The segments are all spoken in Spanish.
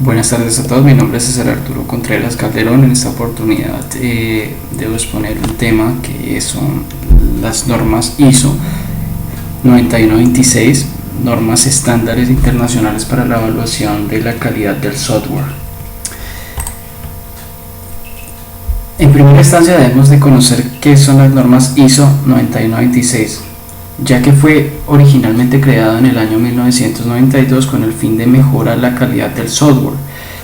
Buenas tardes a todos, mi nombre es César Arturo Contreras Calderón. En esta oportunidad debo exponer un tema que son las normas ISO 9126, normas estándares internacionales para la evaluación de la calidad del software. En primera instancia debemos de conocer qué son las normas ISO 9126, ya que fue originalmente creado en el año 1992 con el fin de mejorar la calidad del software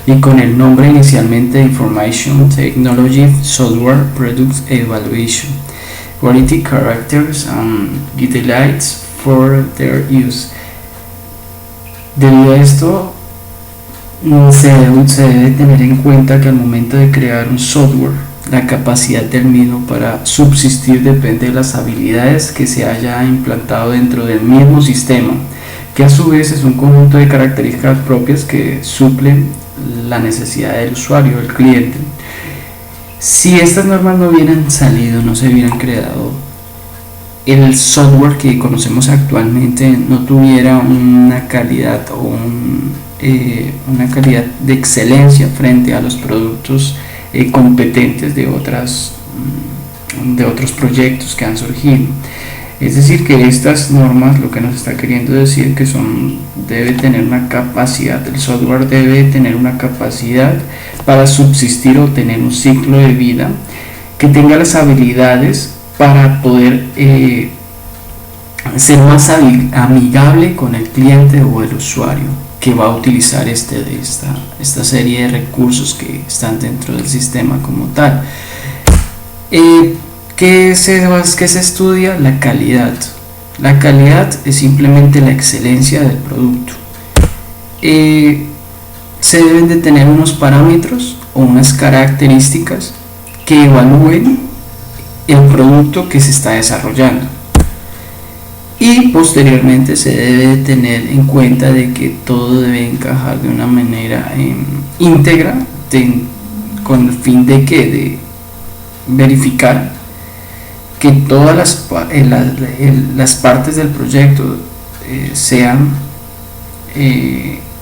y con el nombre inicialmente Information Technology Software Product Evaluation, Quality Characters and Guidelines for their use. Debido a esto, se debe tener en cuenta que al momento de crear un software, la capacidad del mismo para subsistir depende de las habilidades que se haya implantado dentro del mismo sistema, que a su vez es un conjunto de características propias que suplen la necesidad del usuario, del cliente. Si estas normas no hubieran salido, no se hubieran creado, el software que conocemos actualmente no tuviera una calidad o una calidad de excelencia frente a los productos competentes de otros proyectos que han surgido. Es decir, que estas normas lo que nos está queriendo decir que debe tener una capacidad, el software debe tener una capacidad para subsistir o tener un ciclo de vida que tenga las habilidades para poder ser más amigable con el cliente o el usuario que va a utilizar esta serie de recursos que están dentro del sistema como tal. ¿Qué se estudia? La calidad. La calidad es simplemente la excelencia del producto. Se deben de tener unos parámetros o unas características que evalúen el producto que se está desarrollando. Y posteriormente se debe tener en cuenta de que todo debe encajar de una manera íntegra con el fin de verificar que todas las partes del proyecto sean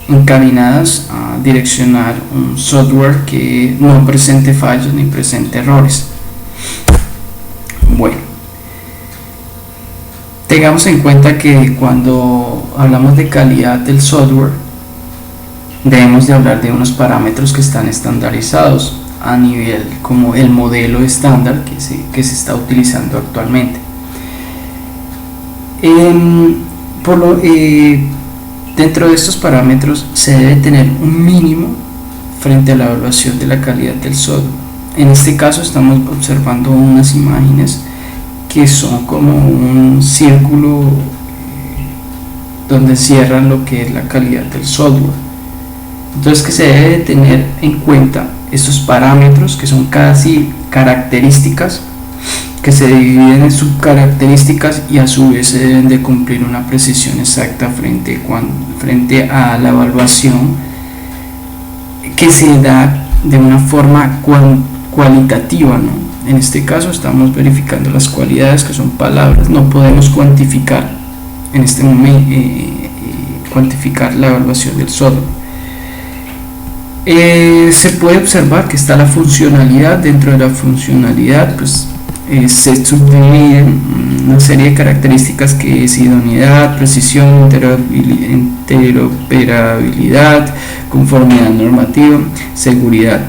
encaminadas a direccionar un software que no presente fallos ni presente errores. Bueno, tengamos en cuenta que cuando hablamos de calidad del software debemos de hablar de unos parámetros que están estandarizados a nivel como el modelo estándar que se está utilizando actualmente. Dentro de estos parámetros se debe tener un mínimo frente a la evaluación de la calidad del software. En este caso estamos observando unas imágenes que son como un círculo donde cierran lo que es la calidad del software. Entonces, que se debe tener en cuenta estos parámetros que son casi características que se dividen en subcaracterísticas y a su vez se deben de cumplir una precisión exacta frente a la evaluación que se da de una forma cualitativa, ¿no? En este caso estamos verificando las cualidades, que son palabras. No podemos cuantificar en este momento cuantificar la evaluación del software. Se puede observar que está la funcionalidad. Dentro de la funcionalidad pues se subdividen una serie de características que es idoneidad, precisión, interoperabilidad, conformidad normativa, seguridad.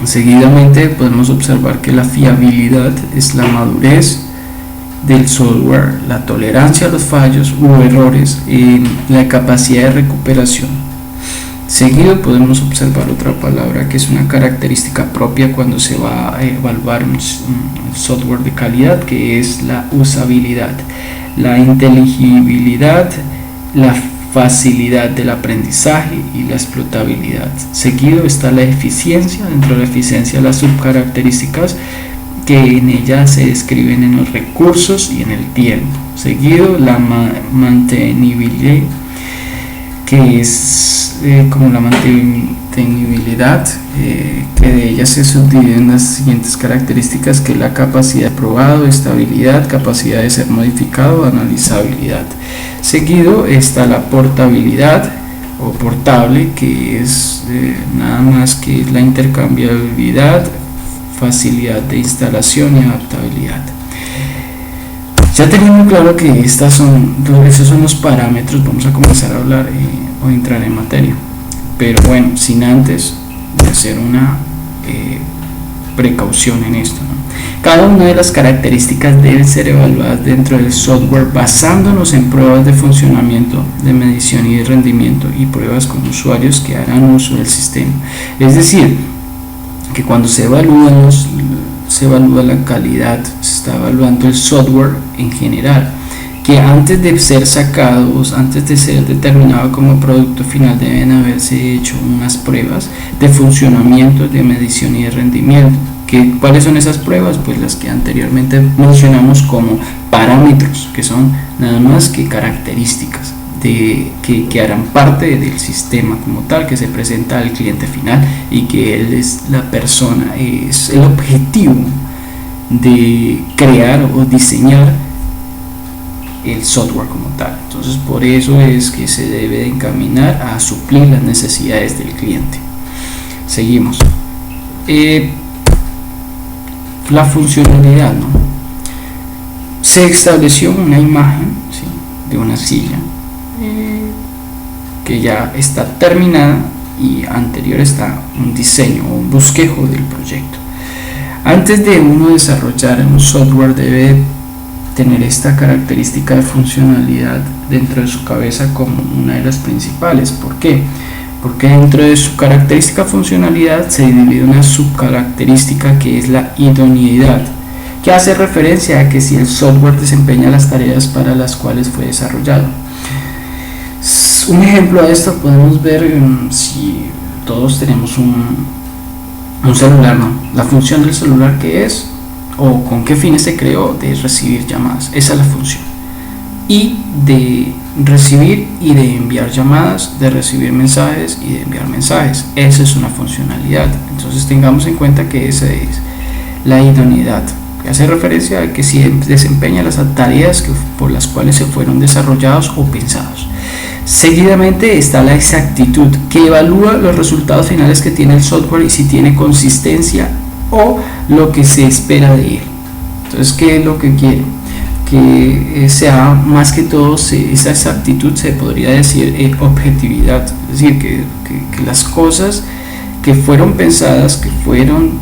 Seguidamente podemos observar que la fiabilidad es la madurez del software, la tolerancia a los fallos u errores, la capacidad de recuperación. Seguido podemos observar otra palabra que es una característica propia cuando se va a evaluar un software de calidad, que es la usabilidad, la inteligibilidad, la facilidad del aprendizaje y la explotabilidad. Seguido está la eficiencia. Dentro de la eficiencia las subcaracterísticas que en ella se describen en los recursos y en el tiempo. Seguido la mantenibilidad, que es como la mantenibilidad, que de ella se subdividen las siguientes características, que es la capacidad de probado, estabilidad, capacidad de ser modificado, analizabilidad. Seguido está la portabilidad o portable, que es nada más que la intercambiabilidad, facilidad de instalación y adaptabilidad. Ya teniendo claro que esos son los parámetros, vamos a comenzar a hablar o entrar en materia, pero bueno, sin antes de hacer una precaución en esto, ¿no? Cada una de las características deben ser evaluadas dentro del software basándonos en pruebas de funcionamiento, de medición y de rendimiento y pruebas con usuarios que harán uso del sistema. Es decir, que cuando se evalúa la calidad, se está evaluando el software en general, que antes de ser sacados, antes de ser determinado como producto final, deben haberse hecho unas pruebas de funcionamiento, de medición y de rendimiento. ¿Cuáles son esas pruebas? Pues las que anteriormente mencionamos como parámetros, que son nada más que características que harán parte del sistema como tal, que se presenta al cliente final y que él es la persona, es el objetivo de crear o diseñar el software como tal. Entonces, por eso es que se debe de encaminar a suplir las necesidades del cliente. Seguimos. La funcionalidad, ¿no? Se estableció una imagen, ¿sí?, de una silla que ya está terminada, y anterior está un diseño o un bosquejo del proyecto. Antes de uno desarrollar un software, debe tener esta característica de funcionalidad dentro de su cabeza como una de las principales. ¿Por qué? Porque dentro de su característica funcionalidad se divide una subcaracterística que es la idoneidad, que hace referencia a que si el software desempeña las tareas para las cuales fue desarrollado. Un ejemplo de esto podemos ver si todos tenemos un celular, ¿no? La función del celular, ¿qué es? O con qué fines se creó, de recibir llamadas. Esa es la función. Y de recibir y de enviar llamadas, de recibir mensajes y de enviar mensajes. Esa es una funcionalidad. Entonces tengamos en cuenta que esa es la idoneidad, que hace referencia a que si desempeña las tareas por las cuales se fueron desarrollados o pensados. Seguidamente está la exactitud, que evalúa los resultados finales que tiene el software y si tiene consistencia o lo que se espera de él. Entonces, ¿qué es lo que quiere? Que sea más que todo esa exactitud, se podría decir objetividad, es decir, que las cosas que fueron pensadas, que fueron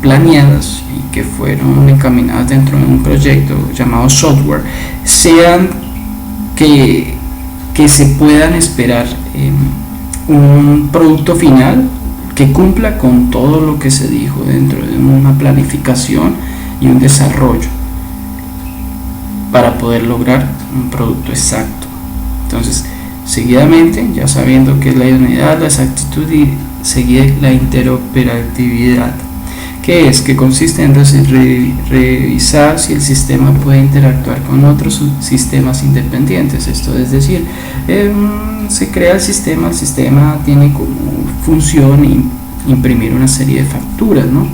planeadas y que fueron encaminadas dentro de un proyecto llamado software, sean que se puedan esperar un producto final que cumpla con todo lo que se dijo dentro de una planificación y un desarrollo para poder lograr un producto exacto. Entonces, seguidamente, ya sabiendo qué es la idoneidad, la exactitud y seguida la interoperabilidad, que consiste en revisar si el sistema puede interactuar con otros sistemas independientes. Esto es decir, se crea el sistema tiene como función imprimir una serie de facturas, ¿no?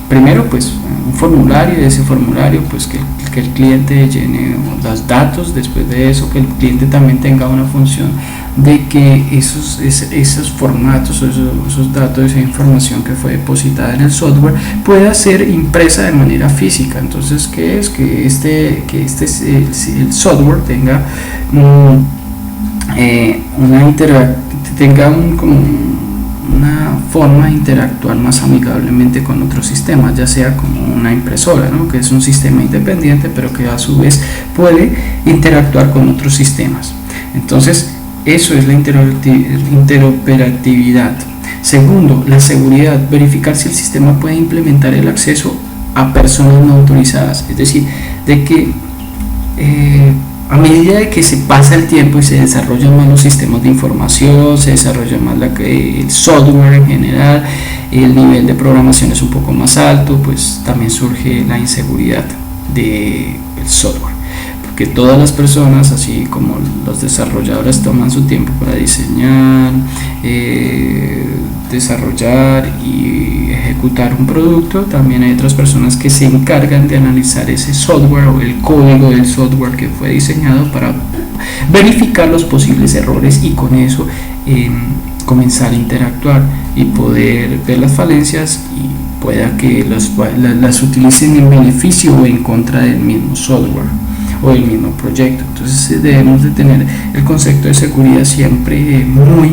Primero, pues un formulario, y de ese formulario pues que el cliente llene los datos. Después de eso, que el cliente también tenga una función de que esos formatos, esos datos, esa información que fue depositada en el software pueda ser impresa de manera física. Entonces, ¿qué es? Que el software tenga una forma de interactuar más amigablemente con otros sistemas, ya sea como una impresora, ¿no?, que es un sistema independiente pero que a su vez puede interactuar con otros sistemas. Entonces, eso es la interoperatividad. Segundo, la seguridad, verificar si el sistema puede implementar el acceso a personas no autorizadas, es decir, de que a medida de que se pasa el tiempo y se desarrollan más los sistemas de información, se desarrolla más el software en general, el nivel de programación es un poco más alto, pues también surge la inseguridad del software, porque todas las personas, así como los desarrolladores, toman su tiempo para diseñar, desarrollar y ejecutar un producto. También hay otras personas que se encargan de analizar ese software o el código del software que fue diseñado para verificar los posibles errores y con eso comenzar a interactuar y poder ver las falencias y pueda que las utilicen en beneficio o en contra del mismo software o del mismo proyecto. Entonces debemos de tener el concepto de seguridad siempre muy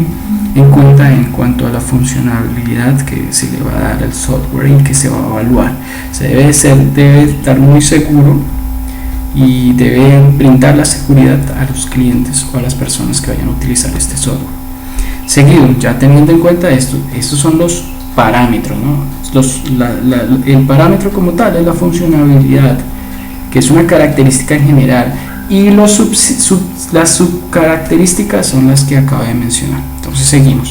en cuenta en cuanto a la funcionalidad que se le va a dar al software y que se va a evaluar. Se debe estar muy seguro y debe brindar la seguridad a los clientes o a las personas que vayan a utilizar este software. Seguido, ya teniendo en cuenta esto, estos son los parámetros, ¿no? El parámetro como tal es la funcionalidad, que es una característica en general, y las subcaracterísticas son las que acabo de mencionar. Entonces seguimos.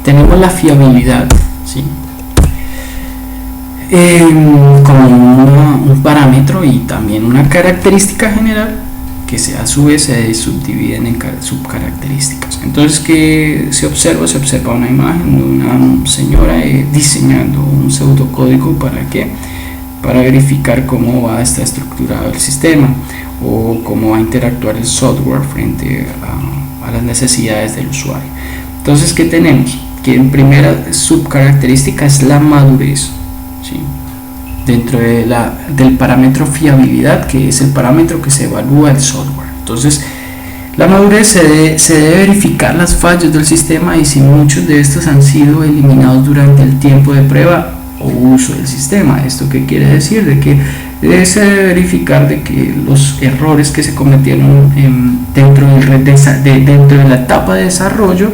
Tenemos la fiabilidad, ¿sí? Como un parámetro y también una característica general que a su vez se subdividen en subcaracterísticas. Entonces, ¿qué se observa? Se observa una imagen de una señora diseñando un pseudocódigo ¿para qué? Para verificar cómo va a estar estructurado el sistema o cómo va a interactuar el software frente a las necesidades del usuario. Entonces, ¿qué tenemos? Que en primera subcaracterística es la madurez, ¿sí? Dentro del parámetro fiabilidad, que es el parámetro que se evalúa el software. Entonces, la madurez se debe verificar las fallas del sistema y si muchos de estos han sido eliminados durante el tiempo de prueba o uso del sistema. ¿Esto qué quiere decir? De que se debe verificar de que los errores que se cometieron dentro de la etapa de desarrollo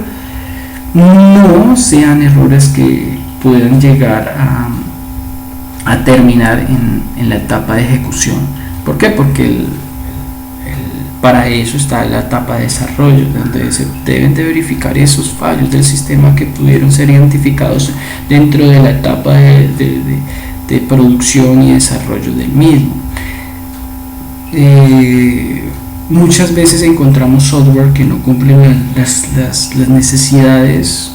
no sean errores que puedan llegar a terminar en la etapa de ejecución. ¿Por qué? Porque para eso está la etapa de desarrollo, donde se deben de verificar esos fallos del sistema que pudieron ser identificados dentro de la etapa de producción y desarrollo del mismo. Muchas veces encontramos software que no cumplen las necesidades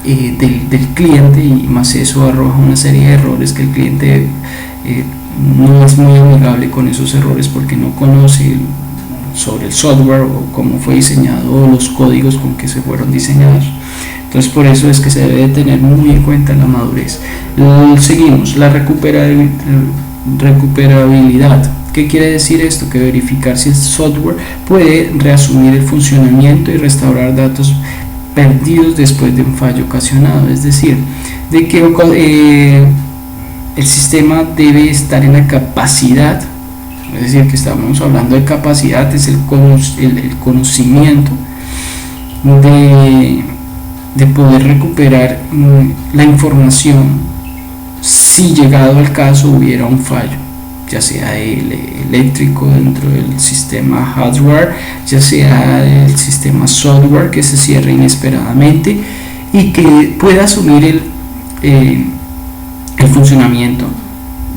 del cliente y más eso arroja una serie de errores que el cliente no es muy amigable con esos errores porque no conoce sobre el software o cómo fue diseñado o los códigos con que se fueron diseñados. Entonces por eso es que se debe tener muy en cuenta la madurez. Seguimos, la recuperabilidad. ¿Qué quiere decir esto? Que verificar si el software puede reasumir el funcionamiento y restaurar datos perdidos después de un fallo ocasionado, es decir, de que el sistema debe estar en la capacidad, es decir, que estamos hablando de capacidad, es el conocimiento de poder recuperar la información si llegado al caso hubiera un fallo, ya sea eléctrico dentro del sistema hardware, ya sea el sistema software que se cierre inesperadamente y que pueda asumir el funcionamiento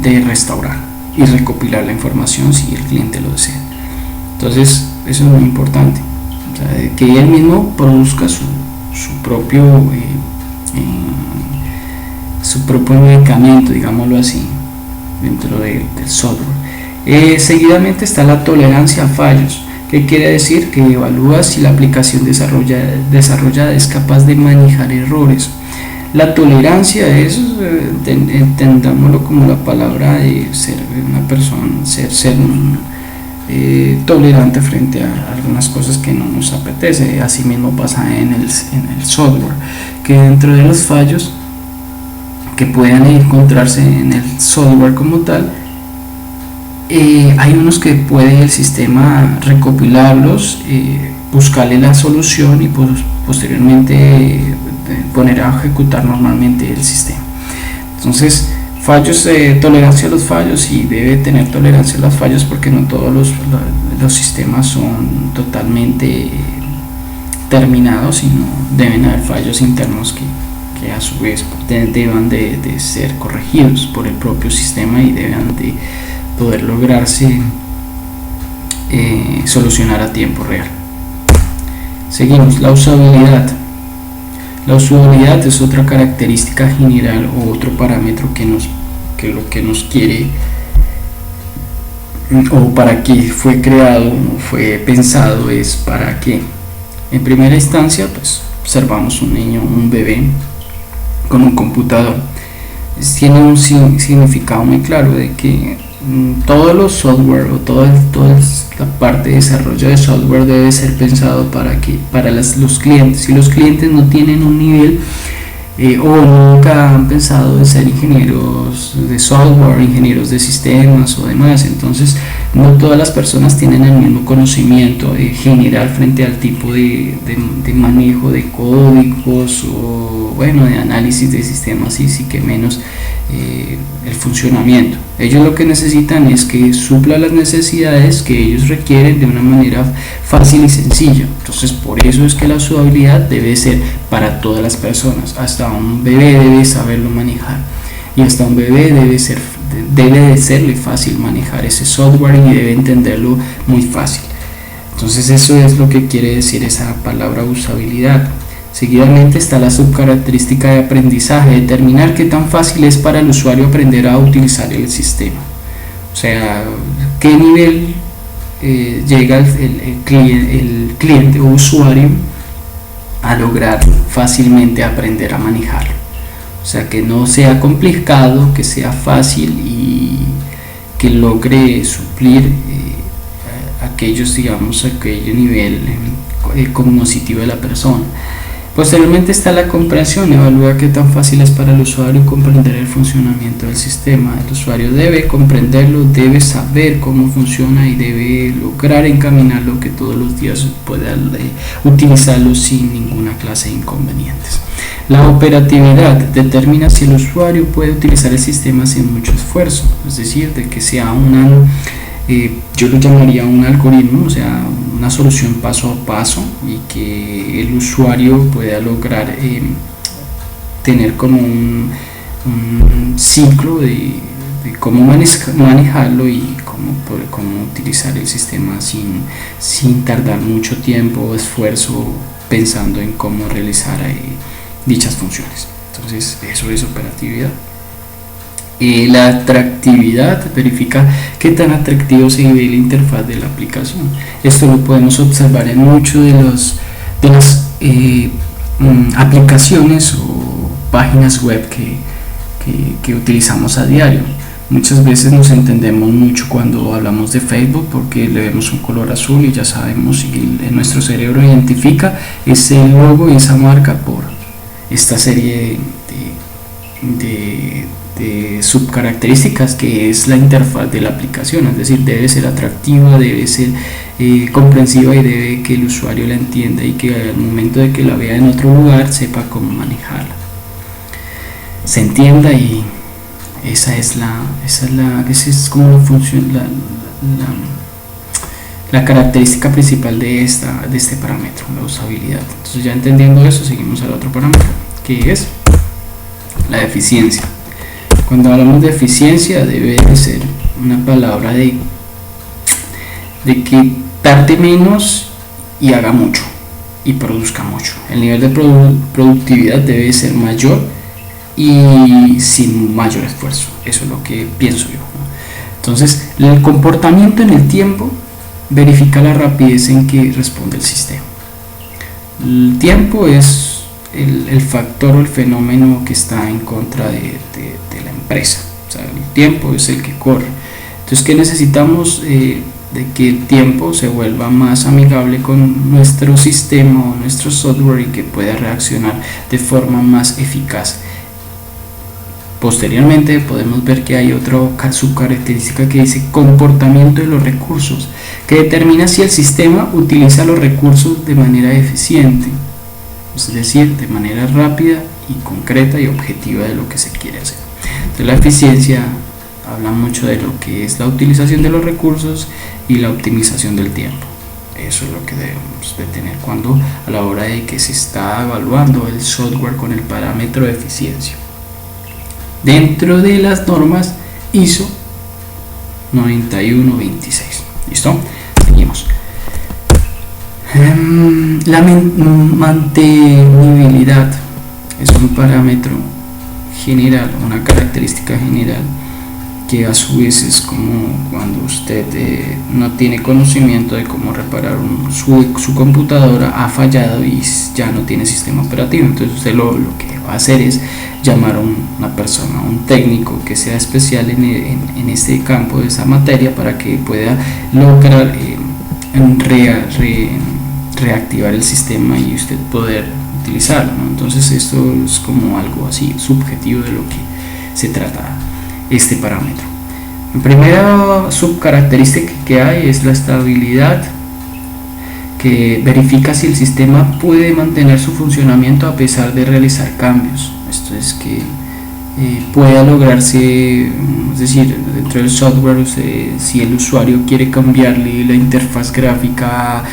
de restaurar y recopilar la información si el cliente lo desea. Entonces eso es muy importante, o sea, que él mismo produzca su propio medicamento, digámoslo así, dentro del software. Seguidamente está la tolerancia a fallos, que quiere decir que evalúa si la aplicación desarrollada es capaz de manejar errores. La tolerancia es, entendámoslo como la palabra de ser una persona, ser tolerante frente a algunas cosas que no nos apetece. Así mismo pasa en el software, que dentro de los fallos que puedan encontrarse en el software como tal, hay unos que puede el sistema recopilarlos, buscarle la solución y posteriormente poner a ejecutar normalmente el sistema. Entonces, fallos, tolerancia a los fallos, y debe tener tolerancia a los fallos porque no todos los sistemas son totalmente terminados, sino deben haber fallos internos que a su vez deban de ser corregidos por el propio sistema y deban de poder lograrse solucionar a tiempo real. Seguimos, la usabilidad. La usabilidad es otra característica general o otro parámetro que lo que nos quiere o para qué fue creado, fue pensado, es para qué. En primera instancia, pues observamos un niño, un bebé con un computador. Tiene un significado muy claro de que todos los software o toda la parte de desarrollo de software debe ser pensado para los clientes. Si los clientes no tienen un nivel o nunca han pensado en ser ingenieros de software, ingenieros de sistemas o demás, entonces no todas las personas tienen el mismo conocimiento general frente al tipo de manejo de códigos o bueno, de análisis de sistemas y sí que menos el funcionamiento. Ellos lo que necesitan es que supla las necesidades que ellos requieren de una manera fácil y sencilla. Entonces por eso es que la usabilidad debe ser para todas las personas. Hasta un bebé debe saberlo manejar y hasta un bebé debe de serle fácil manejar ese software y debe entenderlo muy fácil. Entonces eso es lo que quiere decir esa palabra usabilidad. Seguidamente está la subcaracterística de aprendizaje, determinar qué tan fácil es para el usuario aprender a utilizar el sistema. O sea, qué nivel llega el cliente o usuario a lograr fácilmente aprender a manejarlo. O sea, que no sea complicado, que sea fácil y que logre suplir aquello nivel cognitivo de la persona. Posteriormente está la comprensión, evalúa qué tan fácil es para el usuario comprender el funcionamiento del sistema. El usuario debe comprenderlo, debe saber cómo funciona y debe lograr encaminarlo que todos los días pueda utilizarlo sin ninguna clase de inconvenientes. La operatividad determina si el usuario puede utilizar el sistema sin mucho esfuerzo, es decir, de que sea yo lo llamaría un algoritmo, o sea, una solución paso a paso y que el usuario pueda lograr tener como un ciclo de cómo manejarlo y cómo utilizar el sistema sin tardar mucho tiempo o esfuerzo pensando en cómo realizar dichas funciones. Entonces eso es operatividad. La atractividad verifica qué tan atractivo se ve la interfaz de la aplicación. Esto lo podemos observar en muchas de las aplicaciones o páginas web que utilizamos a diario. Muchas veces nos entendemos mucho cuando hablamos de Facebook porque le vemos un color azul y ya sabemos y nuestro cerebro identifica ese logo y esa marca por esta serie de subcaracterísticas que es la interfaz de la aplicación, es decir, debe ser atractiva, debe ser comprensiva y debe que el usuario la entienda y que al momento de que la vea en otro lugar sepa cómo manejarla, se entienda y esa es como la característica principal de este parámetro, la usabilidad. Entonces ya entendiendo eso seguimos al otro parámetro que es la eficiencia. Cuando hablamos de eficiencia debe de ser una palabra de que tarde menos y haga mucho y produzca mucho. El nivel de productividad debe ser mayor y sin mayor esfuerzo. Eso es lo que pienso yo, ¿no? Entonces el comportamiento en el tiempo verifica la rapidez en que responde el sistema. El tiempo es el factor o el fenómeno que está en contra de la empresa. O sea, el tiempo es el que corre. Entonces, ¿qué necesitamos? De que el tiempo se vuelva más amigable con nuestro sistema o nuestro software y que pueda reaccionar de forma más eficaz. Posteriormente podemos ver que hay otra subcaracterística que dice comportamiento de los recursos, que determina si el sistema utiliza los recursos de manera eficiente, es decir, de manera rápida y concreta y objetiva de lo que se quiere hacer. Entonces la eficiencia habla mucho de lo que es la utilización de los recursos y la optimización del tiempo. Eso es lo que debemos de tener a la hora de que se está evaluando el software con el parámetro de eficiencia. Dentro de las normas ISO 9126. ¿Listo? Seguimos. La mantenibilidad es un parámetro general, una característica general que a su vez es como cuando usted no tiene conocimiento de cómo reparar su computadora, ha fallado y ya no tiene sistema operativo. Entonces usted lo que va a hacer es llamar a una persona, un técnico que sea especial en este campo de esa materia, para que pueda lograr reactivar el sistema y usted poder utilizarlo, ¿no? Entonces esto es como algo así subjetivo de lo que se trata este parámetro. La primera subcaracterística que hay es la estabilidad, que verifica si el sistema puede mantener su funcionamiento a pesar de realizar cambios. Esto es que pueda lograrse, es decir, dentro del software, si el usuario quiere cambiarle la interfaz gráfica,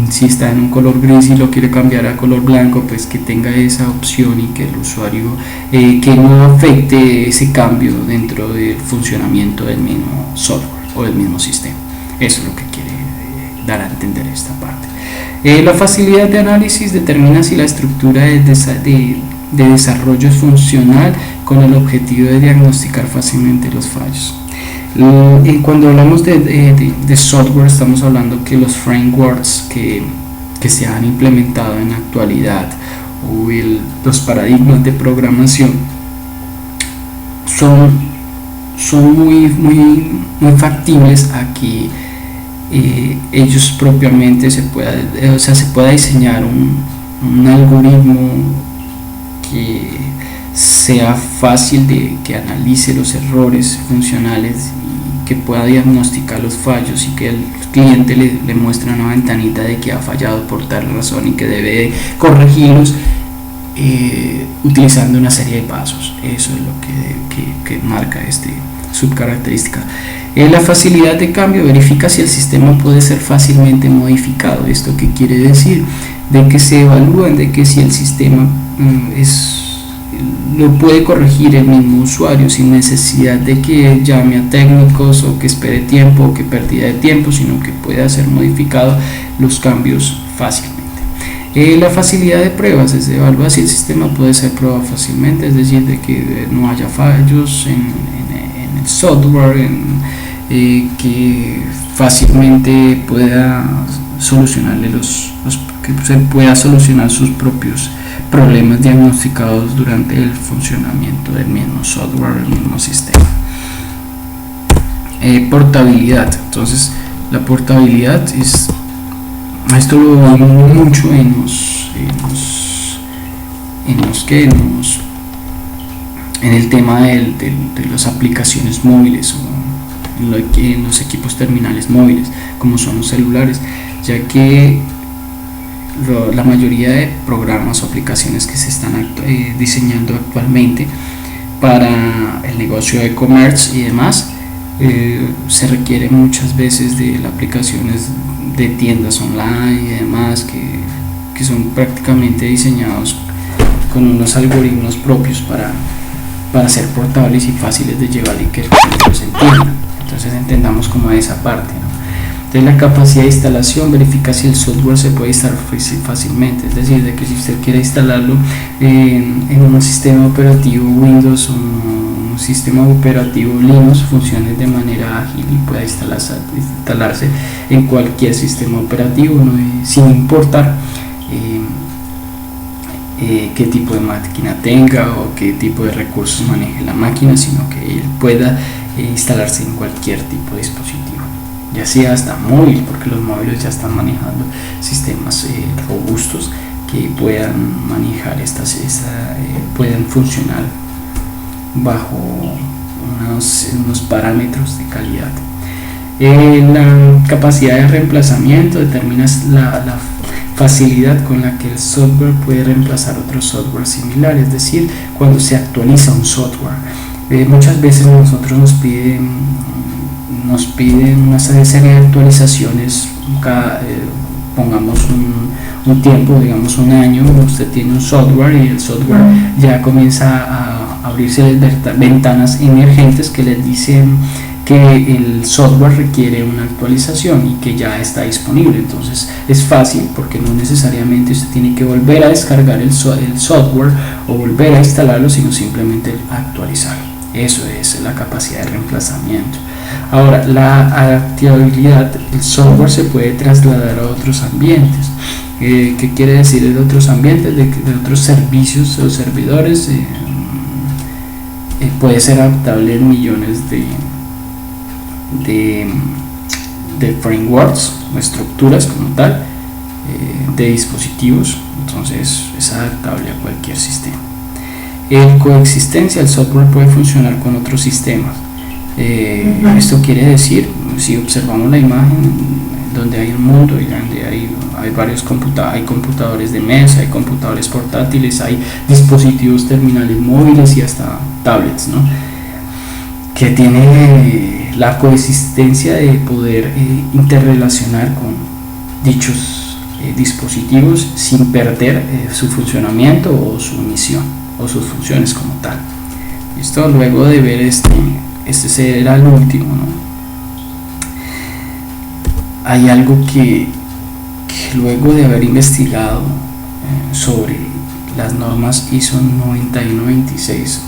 si está en un color gris y lo quiere cambiar a color blanco, pues que tenga esa opción y que el usuario, que no afecte ese cambio dentro del funcionamiento del mismo software o del mismo sistema. Eso es lo que quiere dar a entender esta parte. La facilidad de análisis determina si la estructura de desarrollo es funcional, con el objetivo de diagnosticar fácilmente los fallos. Cuando hablamos de software, estamos hablando que los frameworks que se han implementado en la actualidad, o los paradigmas de programación, son muy factibles a que ellos propiamente se pueda diseñar un algoritmo que sea fácil que analice los errores funcionales y que pueda diagnosticar los fallos, y que el cliente le muestre una ventanita de que ha fallado por tal razón y que debe corregirlos utilizando una serie de pasos. Eso es lo que marca este subcaracterística. La facilidad de cambio verifica si el sistema puede ser fácilmente modificado. ¿Esto qué quiere decir? De que se evalúan de que si el sistema lo puede corregir el mismo usuario sin necesidad de que llame a técnicos o que espere tiempo o que pérdida de tiempo, sino que pueda ser modificado los cambios fácilmente. La facilidad de pruebas es evaluar si el sistema puede ser probado fácilmente, es decir, de que no haya fallos en el software, que fácilmente pueda solucionarle que se pueda solucionar sus propios problemas diagnosticados durante el funcionamiento del mismo software, del mismo sistema. Portabilidad. Entonces, la portabilidad esto lo vemos mucho en el tema de las aplicaciones móviles, o en los equipos terminales móviles, como son los celulares, ya que la mayoría de programas o aplicaciones que se están diseñando actualmente para el negocio de e-commerce y demás, se requiere muchas veces de las aplicaciones de tiendas online y demás, que son prácticamente diseñados con unos algoritmos propios para ser portables y fáciles de llevar y que los entiendan. Entonces entendamos como esa parte, ¿no? Entonces, la capacidad de instalación verifica si el software se puede instalar fácilmente, es decir, de que si usted quiere instalarlo en un sistema operativo Windows o un sistema operativo Linux, funcione de manera ágil y pueda instalarse en cualquier sistema operativo, ¿no? Sin importar qué tipo de máquina tenga o qué tipo de recursos maneje la máquina, sino que él pueda instalarse en cualquier tipo de dispositivo, ya sea hasta móvil, porque los móviles ya están manejando sistemas robustos que puedan manejar pueden funcionar bajo unos parámetros de calidad. La capacidad de reemplazamiento determina la facilidad con la que el software puede reemplazar otro software similar, es decir, cuando se actualiza un software. Muchas veces nosotros nos piden una serie de actualizaciones, pongamos un tiempo, digamos un año. Usted tiene un software y el software ya comienza a abrirse ventanas emergentes que les dicen que el software requiere una actualización y que ya está disponible. Entonces es fácil, porque no necesariamente usted tiene que volver a descargar el software o volver a instalarlo, sino simplemente actualizarlo. Eso es la capacidad de reemplazamiento. Ahora, la adaptabilidad, el software se puede trasladar a otros ambientes. ¿Qué quiere decir de otros ambientes? De otros servicios o servidores. Puede ser adaptable en millones de frameworks o estructuras como tal, de dispositivos. Entonces es adaptable a cualquier sistema. En coexistencia, el software puede funcionar con otros sistemas. Esto quiere decir, si observamos la imagen donde hay un mundo y donde hay varios computadores de mesa, hay computadores portátiles, hay dispositivos terminales móviles y hasta tablets, ¿no? Que tiene la coexistencia de poder interrelacionar con dichos dispositivos sin perder su funcionamiento o su misión o sus funciones como tal. Esto luego de ver este será el último, ¿no? Hay algo que luego de haber investigado sobre las normas ISO 9126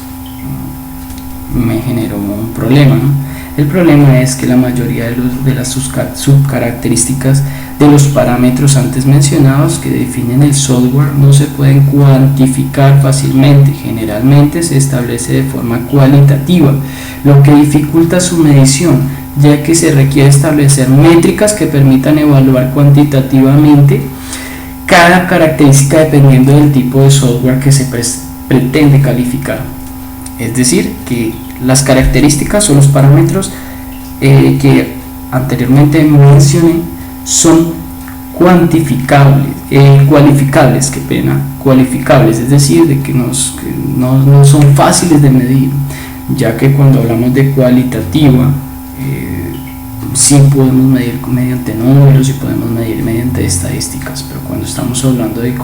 me generó un problema, ¿no? El problema es que la mayoría de las subcaracterísticas de los parámetros antes mencionados que definen el software no se pueden cuantificar fácilmente. Generalmente se establece de forma cualitativa, lo que dificulta su medición, ya que se requiere establecer métricas que permitan evaluar cuantitativamente cada característica dependiendo del tipo de software que se pretende calificar. Es decir, que las características o los parámetros que anteriormente mencioné son cualificables, es decir, de que no son fáciles de medir, ya que cuando hablamos de cualitativa, sí podemos medir mediante números y podemos medir mediante estadísticas, pero cuando estamos hablando de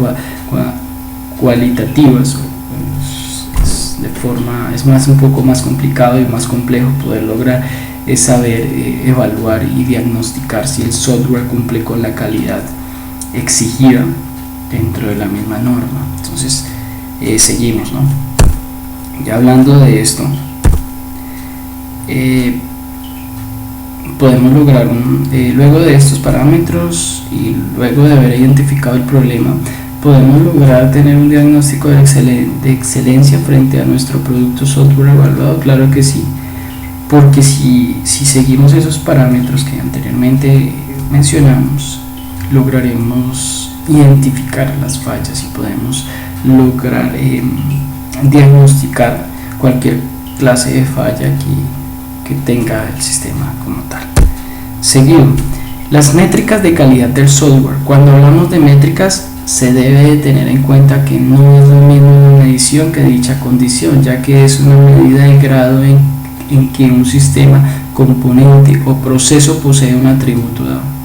cualitativas, es un poco más complicado y más complejo poder lograr saber evaluar y diagnosticar si el software cumple con la calidad exigida dentro de la misma norma. Entonces seguimos, ¿no? Ya hablando de esto, podemos lograr luego de estos parámetros y luego de haber identificado el problema, podemos lograr tener un diagnóstico de excelencia frente a nuestro producto software evaluado. Claro que sí, porque si seguimos esos parámetros que anteriormente mencionamos, lograremos identificar las fallas y podemos lograr diagnosticar cualquier clase de falla que tenga el sistema como tal. Seguido, las métricas de calidad del software. Cuando hablamos de métricas, se debe de tener en cuenta que no es lo mismo una medición que dicha condición, ya que es una medida de grado en que un sistema, componente o proceso posee un atributo dado.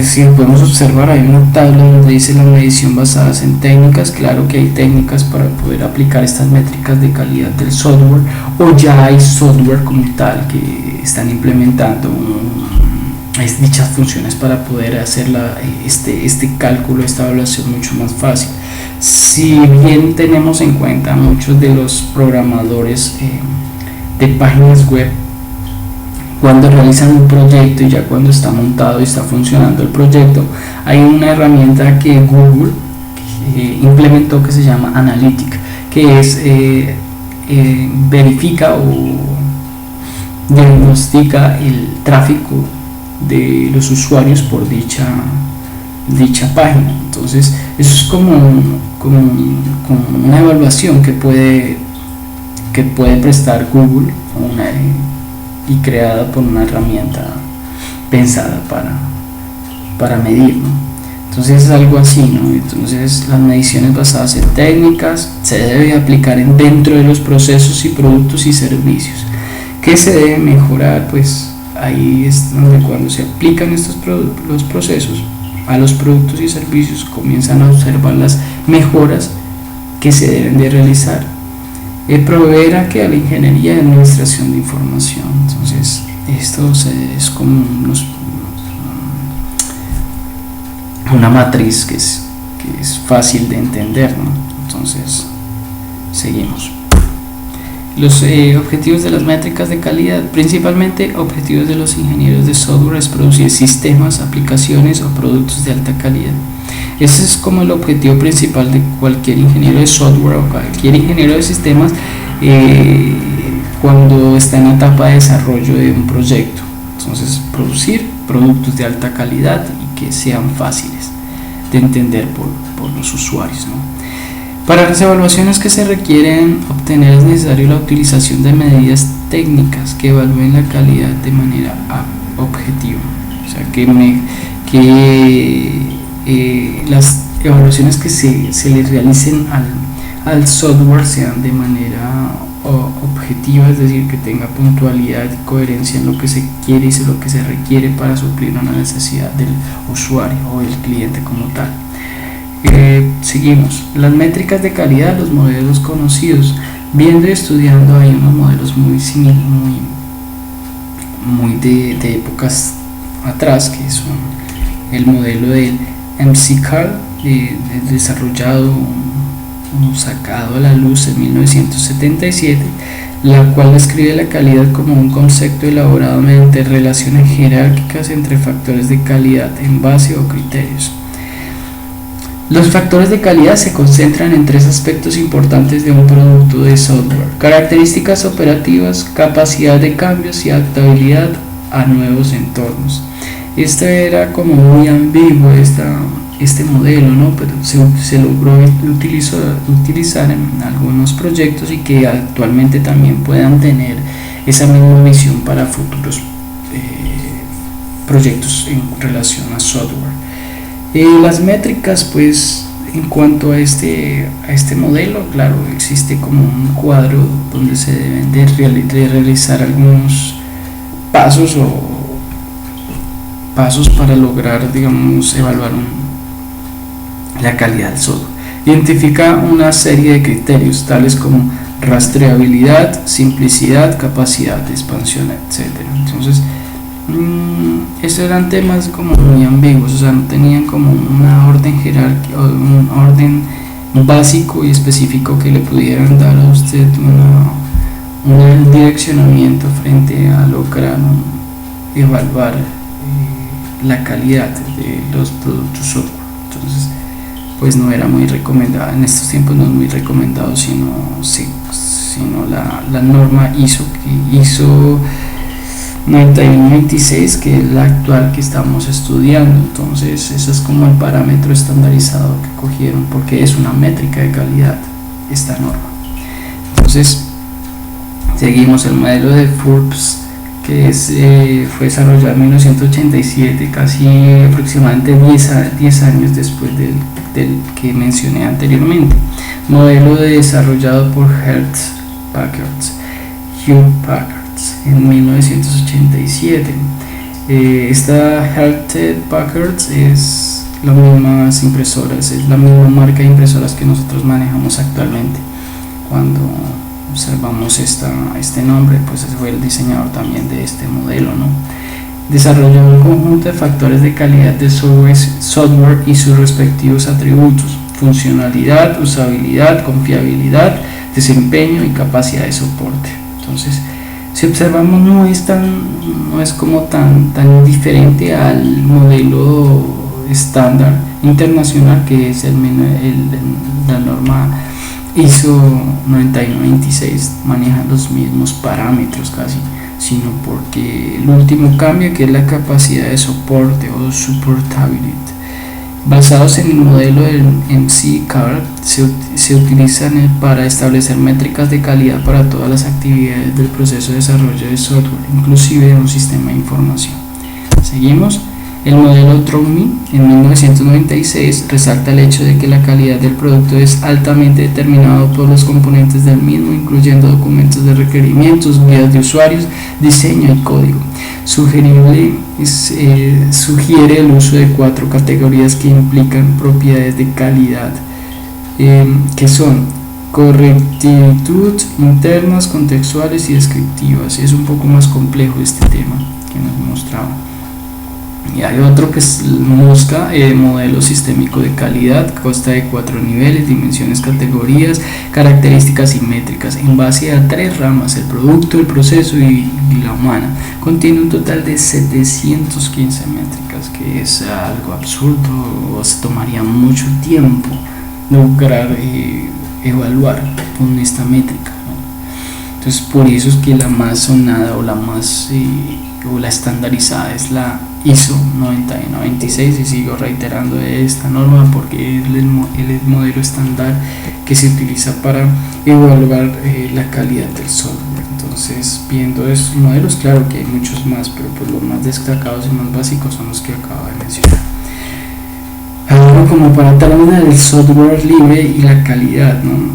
Si podemos observar, hay una tabla donde dice la medición basadas en técnicas. Claro que hay técnicas para poder aplicar estas métricas de calidad del software, o ya hay software como tal que están implementando dichas funciones para poder hacer este cálculo, esta evaluación mucho más fácil. Si bien tenemos en cuenta muchos de los programadores de páginas web, cuando realizan un proyecto y ya cuando está montado y está funcionando el proyecto, hay una herramienta que Google implementó que se llama Analytics, que es verifica o diagnostica el tráfico de los usuarios por dicha página. Entonces eso es como una evaluación que puede prestar Google y creada por una herramienta pensada para medir, ¿no? Entonces es algo así, ¿no? Entonces las mediciones basadas en técnicas se debe aplicar dentro de los procesos y productos y servicios. ¿Qué se debe mejorar? Pues ahí es donde cuando se aplican los procesos a los productos y servicios comienzan a observar las mejoras que se deben de realizar. Proveer a la ingeniería de administración de información. Entonces esto es como una matriz que es fácil de entender, ¿no? Entonces seguimos. Los objetivos de las métricas de calidad, principalmente objetivos de los ingenieros de software, es producir sistemas, aplicaciones o productos de alta calidad. Ese es como el objetivo principal de cualquier ingeniero de software o cualquier ingeniero de sistemas cuando está en la etapa de desarrollo de un proyecto. Entonces, producir productos de alta calidad y que sean fáciles de entender por los usuarios, ¿no? Para las evaluaciones que se requieren obtener es necesario la utilización de medidas técnicas que evalúen la calidad de manera objetiva. O sea, las evaluaciones que se le realicen al software sean de manera objetiva, es decir, que tenga puntualidad y coherencia en lo que se quiere y lo que se requiere para suplir una necesidad del usuario o del cliente como tal. Seguimos. Las métricas de calidad, los modelos conocidos. Viendo y estudiando, hay unos modelos muy de épocas atrás, que son el modelo del MCCAR, desarrollado, sacado a la luz en 1977, la cual describe la calidad como un concepto elaborado mediante relaciones jerárquicas entre factores de calidad en base o criterios. Los factores de calidad se concentran en tres aspectos importantes de un producto de software: características operativas, capacidad de cambios y adaptabilidad a nuevos entornos. Este era como muy ambiguo este modelo, ¿no? Pero se logró utilizar en algunos proyectos y que actualmente también puedan tener esa misma visión para futuros proyectos en relación a software. Las métricas, pues, en cuanto a este modelo, claro, existe como un cuadro donde se deben de realizar algunos pasos para lograr, digamos, evaluar la calidad del software. Identifica una serie de criterios tales como rastreabilidad, simplicidad, capacidad de expansión, etc. Entonces, estos eran temas como muy ambiguos, o sea, no tenían como una orden jerárquica o un orden básico y específico que le pudieran dar a usted un direccionamiento frente a lograr evaluar la calidad de los productos software. Entonces, pues no era muy recomendado, en estos tiempos no es muy recomendado, sino la norma ISO 9126, que es la actual que estamos estudiando. Entonces ese es como el parámetro estandarizado que cogieron, porque es una métrica de calidad esta norma. Entonces seguimos. El modelo de Forbes, que fue desarrollado en 1987, casi aproximadamente 10 años después del que mencioné anteriormente. Modelo desarrollado por Hewlett Packard en 1987. Esta Hewlett Packard es las mismas impresoras, es la misma marca de impresoras que nosotros manejamos actualmente. Cuando observamos este nombre, pues ese fue el diseñador también de este modelo, ¿no? Desarrolló un conjunto de factores de calidad de software y sus respectivos atributos: funcionalidad, usabilidad, confiabilidad, desempeño y capacidad de soporte. Entonces, si observamos, no es como tan diferente al modelo estándar internacional, que es la norma ISO 9126, maneja los mismos parámetros casi, sino porque el último cambio, que es la capacidad de soporte o supportability, basados en el modelo del MCCAR, se utilizan para establecer métricas de calidad para todas las actividades del proceso de desarrollo de software, inclusive de un sistema de información. Seguimos. El modelo DROMI en 1996 resalta el hecho de que la calidad del producto es altamente determinado por los componentes del mismo, incluyendo documentos de requerimientos, guías de usuarios, diseño y código. Sugiere el uso de 4 categorías que implican propiedades de calidad, que son correctitud, internas, contextuales y descriptivas. Es un poco más complejo este tema que nos mostraba. Y hay otro que busca modelo sistémico de calidad, consta de 4 niveles, dimensiones, categorías, características simétricas, en base a 3 ramas: el producto, el proceso y la humana. Contiene un total de 715 métricas, que es algo absurdo, os tomaría mucho tiempo lograr evaluar con esta métrica, ¿no? Entonces por eso es que la más sonada o la más o la estandarizada es la ISO 9096, y sigo reiterando esta norma porque es el modelo estándar que se utiliza para evaluar la calidad del software. Entonces, viendo estos modelos, claro que hay muchos más, pero pues los más destacados y más básicos son los que acabo de mencionar. Ahora, como para terminar, el software libre y la calidad, ¿no?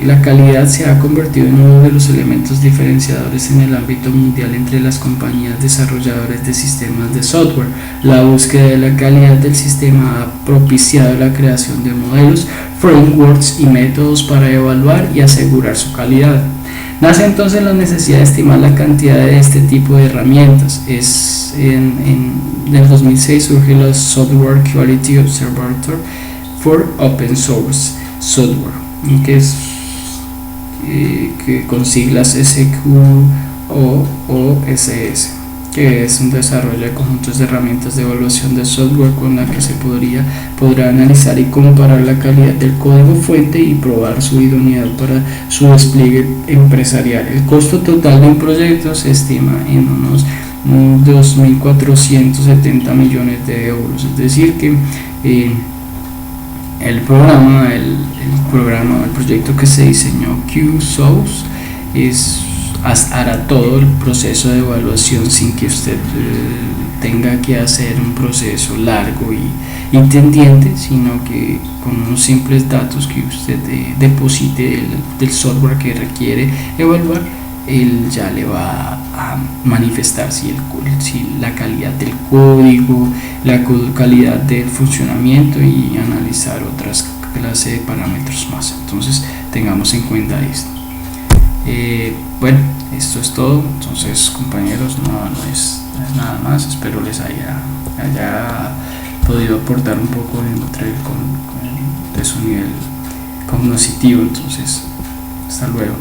La calidad se ha convertido en uno de los elementos diferenciadores en el ámbito mundial entre las compañías desarrolladoras de sistemas de software. La búsqueda de la calidad del sistema ha propiciado la creación de modelos, frameworks y métodos para evaluar y asegurar su calidad. Nace entonces la necesidad de estimar la cantidad de este tipo de herramientas. En el 2006 surge el Software Quality Observatory for Open Source Software, que con siglas SQOOSS, que es un desarrollo de conjuntos de herramientas de evaluación de software con la que se podrá analizar y comparar la calidad del código fuente y probar su idoneidad para su despliegue empresarial. El costo total de un proyecto se estima en unos 2.470 millones de euros, es decir que el proyecto que se diseñó, QSOS, hará todo el proceso de evaluación sin que usted tenga que hacer un proceso largo y tendiente, sino que con unos simples datos que usted deposite del software que requiere evaluar, él ya le va a manifestar si la calidad del código, la calidad del funcionamiento, y analizar otras clases de parámetros más. Entonces tengamos en cuenta esto. Bueno, esto es todo. Entonces, compañeros, no es nada más. Espero les haya podido aportar un poco de su nivel cognitivo. Entonces, hasta luego.